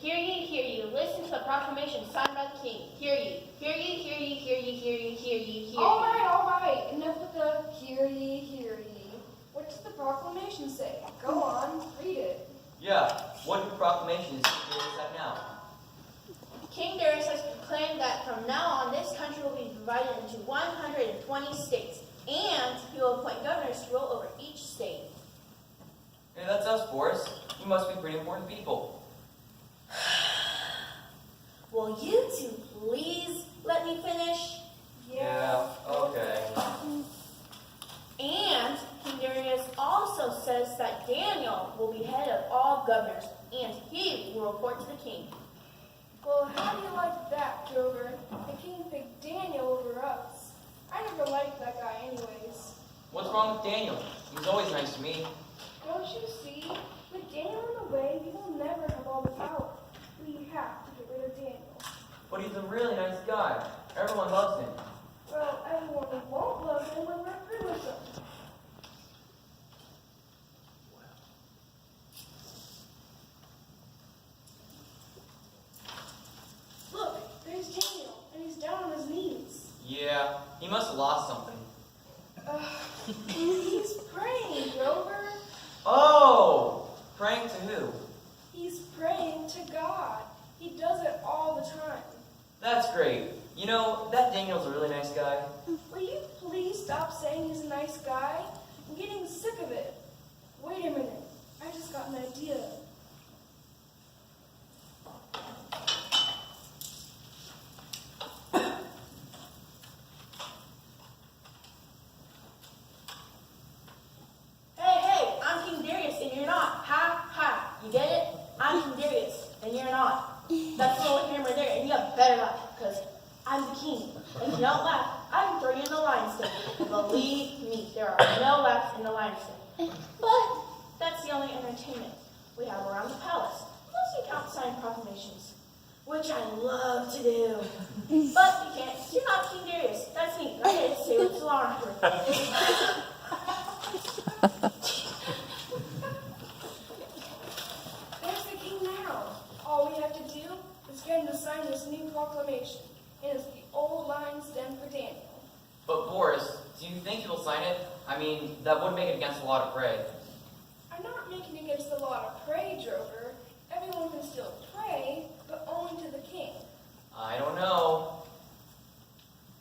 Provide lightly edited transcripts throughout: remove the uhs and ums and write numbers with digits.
Hear ye, hear ye. Listen to the proclamation signed by the king. Hear ye, hear ye, hear ye, hear ye, hear ye, hear ye, hear ye. All right. Enough with the hear ye, hear ye. What does the proclamation say? Go on, read it. Yeah, what new proclamation is that now? King Darius has proclaimed that from now on this country will be divided into 120 states, and he will appoint governors to rule over each state. Hey, that's us, Boris. You must be pretty important people. Will you two please let me finish? Yeah, okay. And King Darius also says that Daniel will be head of all governors, and he will report to the king. Well, how do you like that, Drover? The king picked Daniel over us. I never liked that guy anyways. What's wrong with Daniel? He's always nice to me. Don't you see? With Daniel in the way, we will never have all the power. We have to get rid of Daniel. But he's a really nice guy. Everyone loves him. Well, everyone won't love him when we're through with him. Look, there's Daniel, and he's down on his knees. Yeah, he must have lost something. He's praying, Drover. Oh! Praying to who? He's praying to God. He does it all the time. That's great. You know, that Daniel's a really nice guy. Will you please stop saying he's a nice guy? I'm getting sick of it. Wait a minute. I just got an idea. Hey, I'm King Darius, and you're not. Ha, ha. You get it? I'm King Darius, and you're not. That's the little hammer there, and you have better laugh, because I'm the king. And if you don't laugh, I can throw you in the lion's den. Believe me, there are no laughs in the lion's den. But that's the only entertainment we have around the palace, unless you count signing proclamations, which I love to do. But you can't. You're not King Darius. That's me. I get to say what's alarm for. There's the king now. All we have to do is get him to sign this new proclamation. And it's the old lion's den for Daniel. But Boris, do you think he'll sign it? I mean, that would make it against the law to pray. I'm not making it against the law to pray, Drover. Everyone can still pray, but only to the king. I don't know.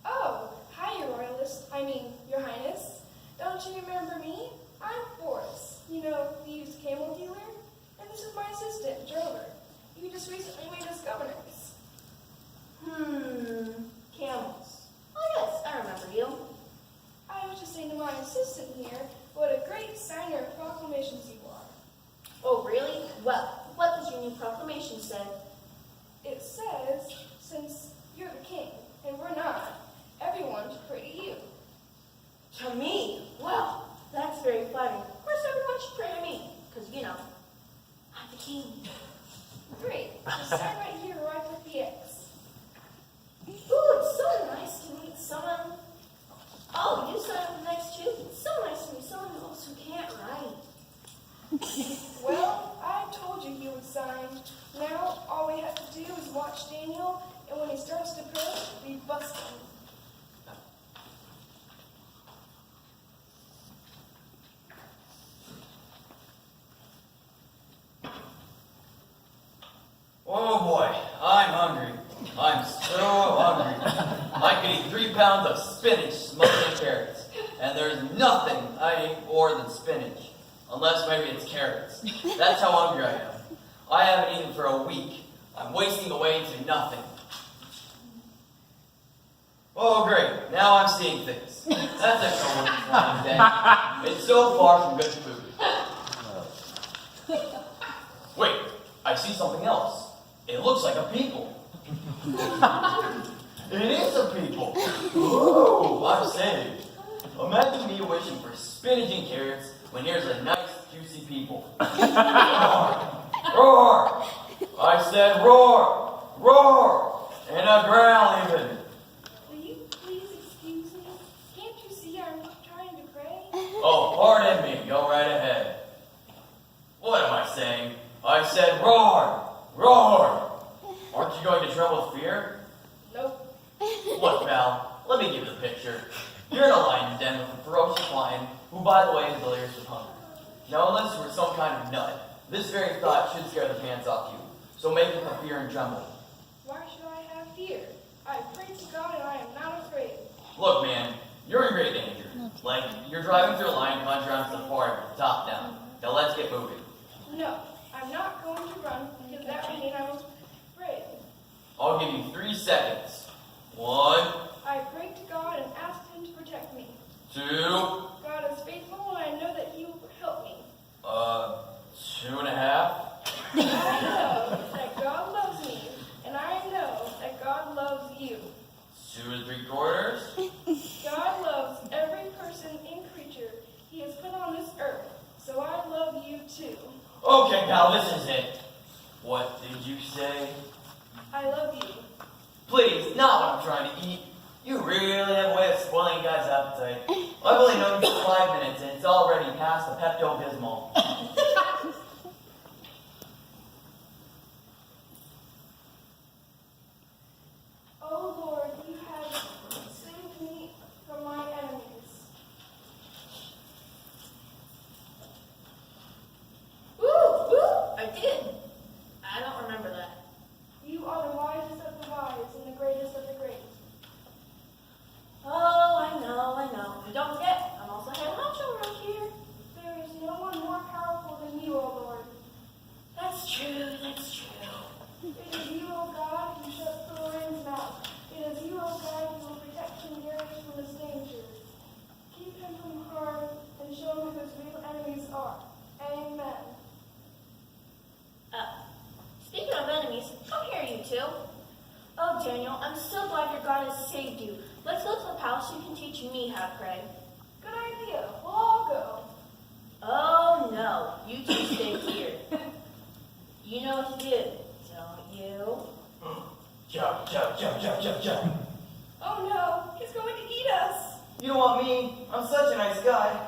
Oh, hi, Your Royalist. Your Highness. Don't you remember me? I'm Boris. You know, the used camel dealer? And this is my assistant, Drover. You just recently made us governors. Camels. Oh yes, I remember you. I was just saying to my assistant here, what a great signer of proclamations you are. Oh really? Well, what does your new proclamation say? It says, since you're the king, and we're not, everyone should pray to you. To me? Well, that's very flattering. Of course everyone should pray to me, because, you know, I'm the king. Great. Just sign right here where I put the X. Ooh, it's so nice to meet someone. Oh, you signed up next too? It's so nice to meet someone else who can't write. Well, I told you he would sign. Now, all we have to do is watch Daniel, and when he starts to pray, we bust him. Oh boy, I'm hungry. I'm so hungry. I could eat 3 pounds of spinach, smoking carrots. And there's nothing I hate more than spinach. Unless maybe it's carrots. That's how hungry I am. I haven't eaten for a week. I'm wasting away into nothing. Oh great, now I'm seeing things. That's a fine day. It's so far from good food. Wait, I see something else. It looks like a people. It is a people. Ooh, I'm saved. Imagine me wishing for spinach and carrots when here's a nice, juicy people. Roar! Roar! I said roar! Roar! And a growl even. Will you please excuse me? Can't you see I'm trying to pray? Oh, pardon me. Go right ahead. What am I saying? I said roar! Roar! Aren't you going to tremble with fear? Nope. Look, pal, let me give you the picture. You're in a lion's den with a ferocious lion, who, by the way, is delirious with hunger. Now, unless you were some kind of nut, this very thought should scare the pants off you. So make it a fear and tremble. Why should I have fear? I pray to God and I am not afraid. Look, man, you're in great danger. Like, you're driving through a lion country on safari, top down. Now let's get moving. No, I'm not going to run because that would mean I was afraid. I'll give you 3 seconds. 1, I prayed to God and asked Him to protect me. 2, God is faithful and I know that He will help me. 2.5. I know that God loves me and I know that God loves you. 2 3/4. God loves every person and creature He has put on this earth, so I love you too. Okay, pal, this is it. What did you say? I love you. Please, not what I'm trying to eat. You really have a way of spoiling a guy's appetite. I've only known you for 5 minutes and it's already past the Pepto-Bismol. Oh Lord, you have saved me from my enemies. Woo! Woo! I did. I don't remember that. You are the wisest of the wise and the greatest of the great. Oh, I know. And don't forget, I'm also head honcho around here. There is no one more powerful than you, O Lord. That's true. It is you, O God, who shuts the lion's mouth. It is you, O God, who will protect King Darius from his dangers. Keep him from harm and show him who his real enemies are. Amen. Speaking of enemies, come here, you two. Oh, Daniel, I'm so glad your God has saved you. Let's go to the palace so you can teach me how to pray. Good idea. We'll all go. Oh, no. You two stay here. You know what to do, don't you? Jump. Oh no, he's going to eat us. You don't want me? I'm such a nice guy.